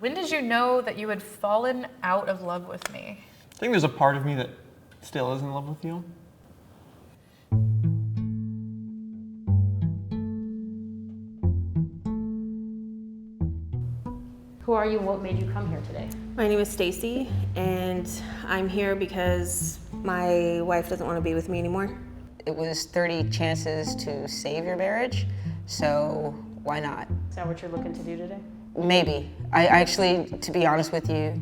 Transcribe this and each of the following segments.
When did you know that you had fallen out of love with me? I think there's a part of me that still is in love with you. Who are you and what made you come here today? My name is Stacy, and I'm here because my wife doesn't want to be with me anymore. It was 30 chances to save your marriage, so why not? Is that what you're looking to do today? Maybe. I actually, to be honest with you,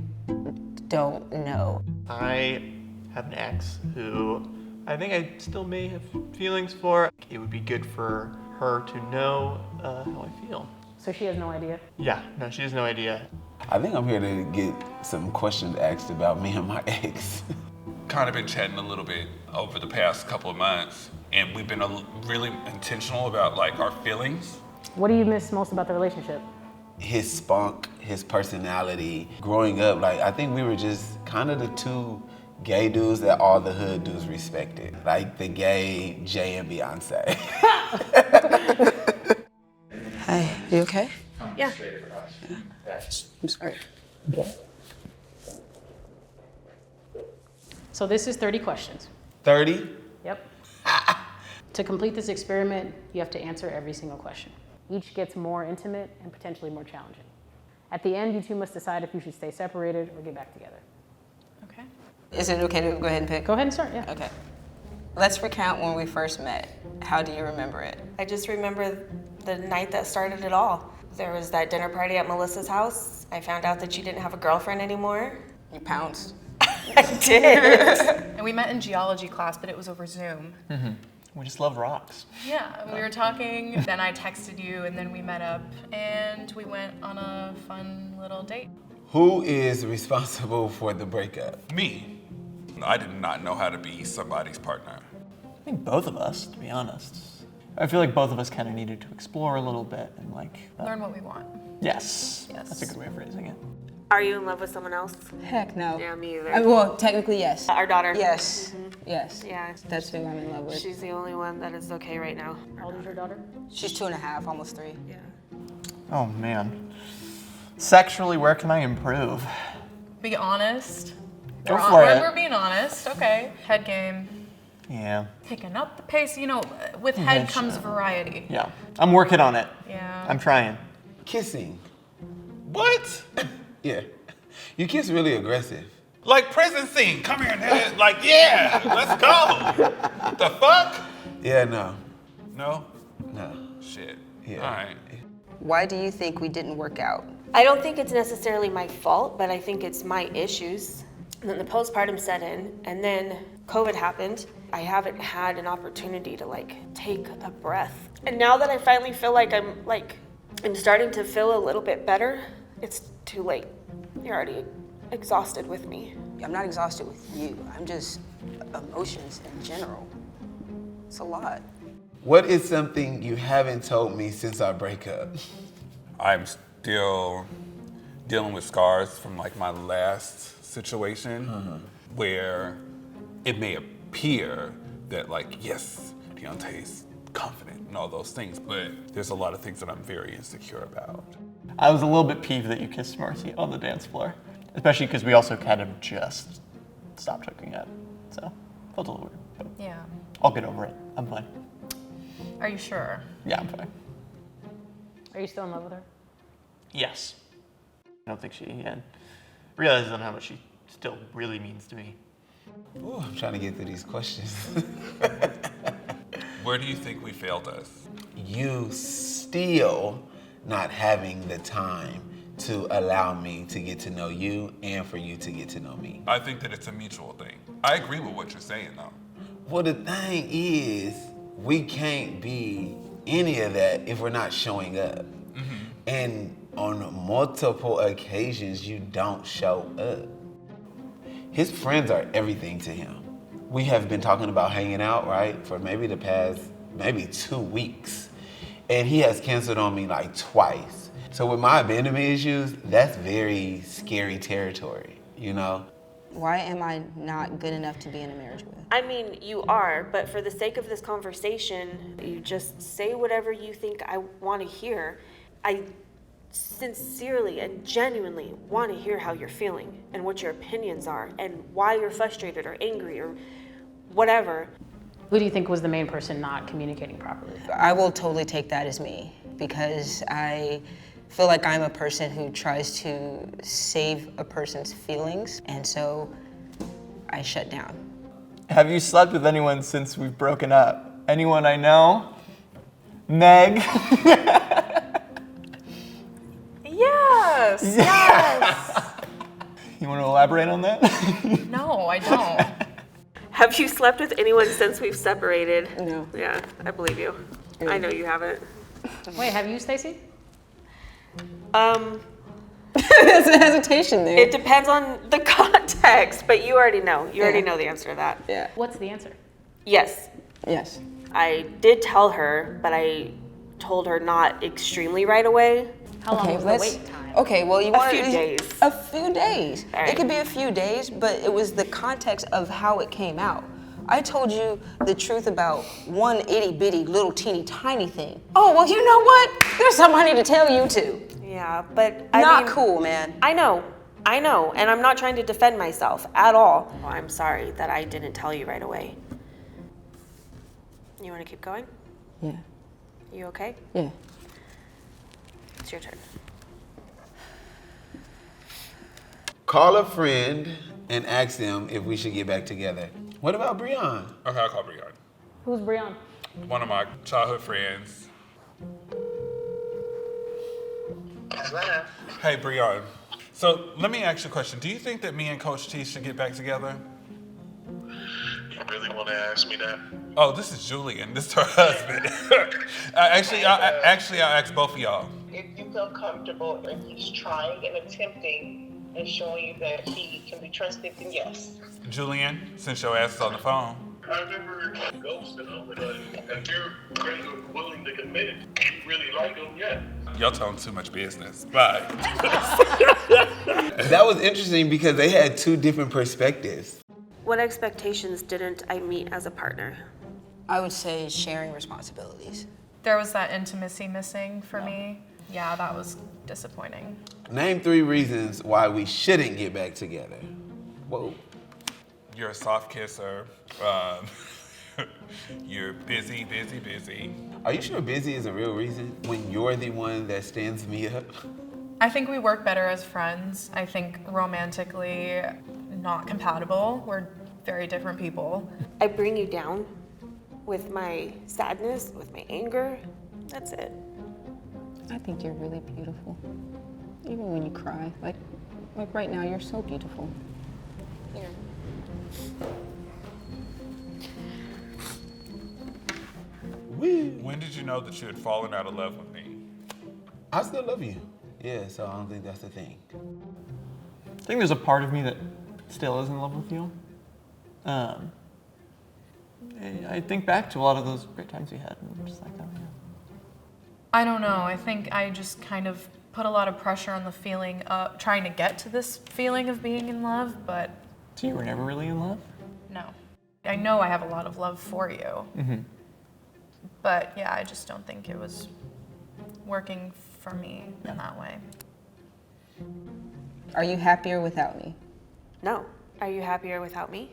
don't know. I have an ex who I think I still may have feelings for. It would be good for her to know how I feel. So she has no idea? Yeah, no, she has no idea. I think I'm here to get some questions asked about me and my ex. Kind of been chatting a little bit over the past couple of months, and we've been really intentional about like our feelings. What do you miss most about the relationship? His spunk, his personality. Growing up, like I think we were just kind of the two gay dudes that all the hood dudes respected. Like the gay Jay and Beyonce. Hi, you okay? Yeah. I'm sorry. So this is 30 questions. 30? Yep. To complete this experiment, you have to answer every single question. Each gets more intimate and potentially more challenging. At the end, you two must decide if you should stay separated or get back together. Okay. Is it okay to go ahead and pick? Go ahead and start, yeah. Okay. Let's recount when we first met. How do you remember it? I just remember the night that started it all. There was that dinner party at Melissa's house. I found out that you didn't have a girlfriend anymore. You pounced. I did. And we met in geology class, but it was over Zoom. We just love rocks. Yeah, we were talking, then I texted you, and then we met up, and we went on a fun little date. Who is responsible for the breakup? Me, I did not know how to be somebody's partner. I think both of us, to be honest. I feel like both of us kind of needed to explore a little bit and like... Learn what we want. Yes. Yes. That's a good way of phrasing it. Are you in love with someone else? Heck no. Yeah, me either. Well, technically, yes. Our daughter. Yes. Yes. Yeah. That's who I'm in love with. She's the only one that is okay right now. How old is your daughter? She's 2.5, almost 3. Yeah. Oh man. Sexually, where can I improve? Be honest. Go for it. We're being honest, okay. Head game. Yeah. Picking up the pace, you know, with head Yeah, comes sure. variety. Yeah. I'm working on it. Yeah. I'm trying. Kissing. What? Yeah. You kiss really aggressive. Like prison scene. Come here, nigga. Like, yeah, let's go. The fuck? Yeah, no. No? No. Shit. Yeah. All right. Why do you think we didn't work out? I don't think it's necessarily my fault, but I think it's my issues. And then the postpartum set in, and then COVID happened. I haven't had an opportunity to like take a breath. And now that I finally feel like I'm starting to feel a little bit better, it's too late. You're already exhausted with me. I'm not exhausted with you. I'm just emotions in general. It's a lot. What is something you haven't told me since our breakup? I'm still dealing with scars from like my last situation where it may appear that like, yes, Deontay's confident and all those things, but there's a lot of things that I'm very insecure about. I was a little bit peeved that you kissed Marcy on the dance floor, especially because we also kind of just stopped hooking up. So, felt a little weird, but Yeah. I'll get over it. I'm fine. Are you sure? Yeah, I'm fine. Are you still in love with her? Yes. I don't think she realizes on how much she still really means to me. Ooh, I'm trying to get through these questions. Where do you think we failed us? You still not having the time to allow me to get to know you and for you to get to know me. I think that it's a mutual thing. I agree with what you're saying though. Well, the thing is, we can't be any of that if we're not showing up. And on multiple occasions, you don't show up. His friends are everything to him. We have been talking about hanging out, right, for maybe the past, 2 weeks. And he has canceled on me like twice. So with my abandonment issues, that's very scary territory, you know? Why am I not good enough to be in a marriage with? I mean, you are, but for the sake of this conversation, you just say whatever you think I want to hear. I sincerely and genuinely want to hear how you're feeling and what your opinions are and why you're frustrated or angry or whatever. Who do you think was the main person not communicating properly? I will totally take that as me because I feel like I'm a person who tries to save a person's feelings, and so I shut down. Have you slept with anyone since we've broken up? Anyone I know? Meg? Yes, yes. You want to elaborate on that? No, I don't. Have you slept with anyone since we've separated? No. Yeah, I believe you. I know you haven't. Wait, have you, Stacey? There's a hesitation there. It depends on the context, but you already know. You already know the answer to that. Yeah. What's the answer? Yes, Yes. I did tell her, but I told her not extremely right away. How long was the wait time? Okay, well, you want few days. A few days. All right. It could be a few days, but it was the context of how it came out. I told you the truth about one itty bitty little teeny tiny thing. Oh, well, you know what? There's something I need to tell you too. Yeah, but I Not mean, cool, man. I know, and I'm not trying to defend myself at all. Well, I'm sorry that I didn't tell you right away. You want to keep going? Yeah. You okay? Yeah. It's your turn. Call a friend and ask them if we should get back together. What about Breon? Okay, I'll call Breon. Who's Breon? One of my childhood friends. Hey, Breon. So let me ask you a question. Do you think that me and Coach T should get back together? You really want to ask me that? Oh, this is Julian. This is her husband. I'll ask both of y'all. If you feel comfortable and he's trying and attempting and showing you that he can be trusted, then yes. Julian, since your ass is on the phone. I've never ghosted him, but if you're really willing to commit it, you really like him, yeah. Y'all telling too much business. Bye. That was interesting because they had two different perspectives. What expectations didn't I meet as a partner? I would say sharing responsibilities. There was that intimacy missing for me. Yeah, that was disappointing. Name 3 reasons why we shouldn't get back together. Whoa. You're a soft kisser. You're busy. Are you sure busy is a real reason when you're the one that stands me up? I think we work better as friends. I think romantically, not compatible. We're very different people. I bring you down with my sadness, with my anger. That's it. I think you're really beautiful. Even when you cry. Like right now, you're so beautiful. Here. When did you know that you had fallen out of love with me? I still love you. Yeah, so I don't think that's the thing. I think there's a part of me that still is in love with you. I think back to a lot of those great times we had, and I'm just like, oh yeah. I don't know. I think I just kind of put a lot of pressure on the feeling of trying to get to this feeling of being in love, but So you were never really in love? no. I know I have a lot of love for you. Mm-hmm. But yeah, I just don't think it was working for me in that way. Are you happier without me? No. Are you happier without me?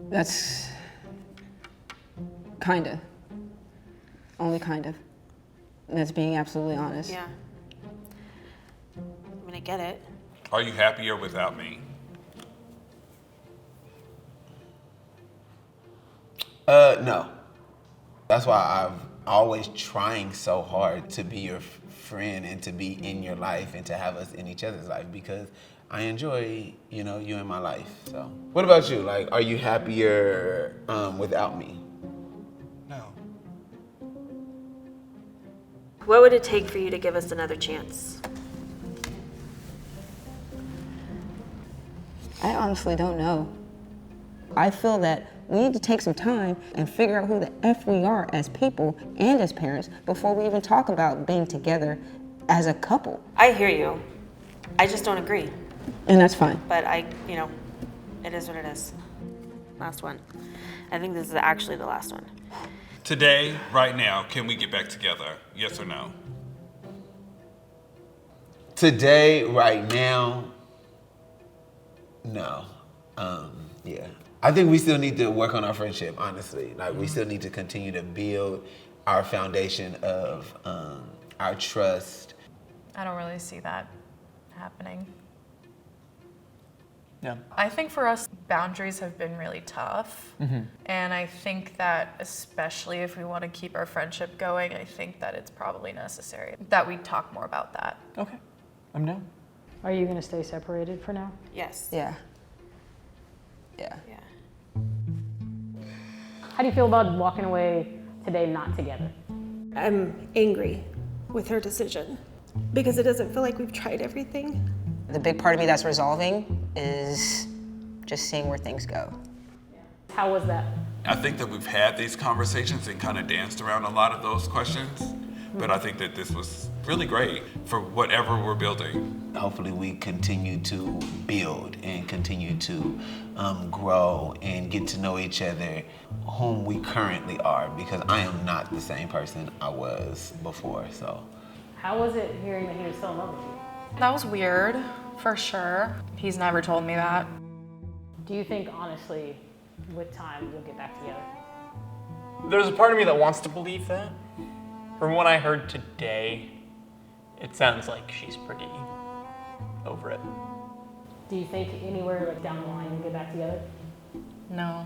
That's kinda. Only kind of. That's being absolutely honest. Yeah. I mean, I get it. Are you happier without me? No. That's why I'm always trying so hard to be your friend and to be in your life and to have us in each other's life because I enjoy, you in my life. So, what about you? Like, are you happier without me? No. What would it take for you to give us another chance? I honestly don't know. I feel that we need to take some time and figure out who the F we are as people and as parents before we even talk about being together as a couple. I hear you. I just don't agree. And that's fine. But it is what it is. Last one. I think this is actually the last one. Today, right now, can we get back together? Yes or no? Today, right now, no. Yeah. I think we still need to work on our friendship, honestly. Like, we still need to continue to build our foundation of our trust. I don't really see that happening. Yeah. I think for us, boundaries have been really tough. And I think that especially if we want to keep our friendship going, I think that it's probably necessary that we talk more about that. Okay. I'm down. Are you going to stay separated for now? Yes. Yeah. Yeah. Yeah. How do you feel about walking away today not together? I'm angry with her decision because it doesn't feel like we've tried everything. The big part of me that's resolving is just seeing where things go. How was that? I think that we've had these conversations and kind of danced around a lot of those questions, but I think that this was really great for whatever we're building. Hopefully we continue to build and continue to grow and get to know each other, whom we currently are, because I am not the same person I was before, so. How was it hearing that he was still in love with you? That was weird, for sure. He's never told me that. Do you think, honestly, with time, you'll get back together? There's a part of me that wants to believe that. From what I heard today, it sounds like she's pretty over it. Do you think anywhere like down the line you'll get back together? No.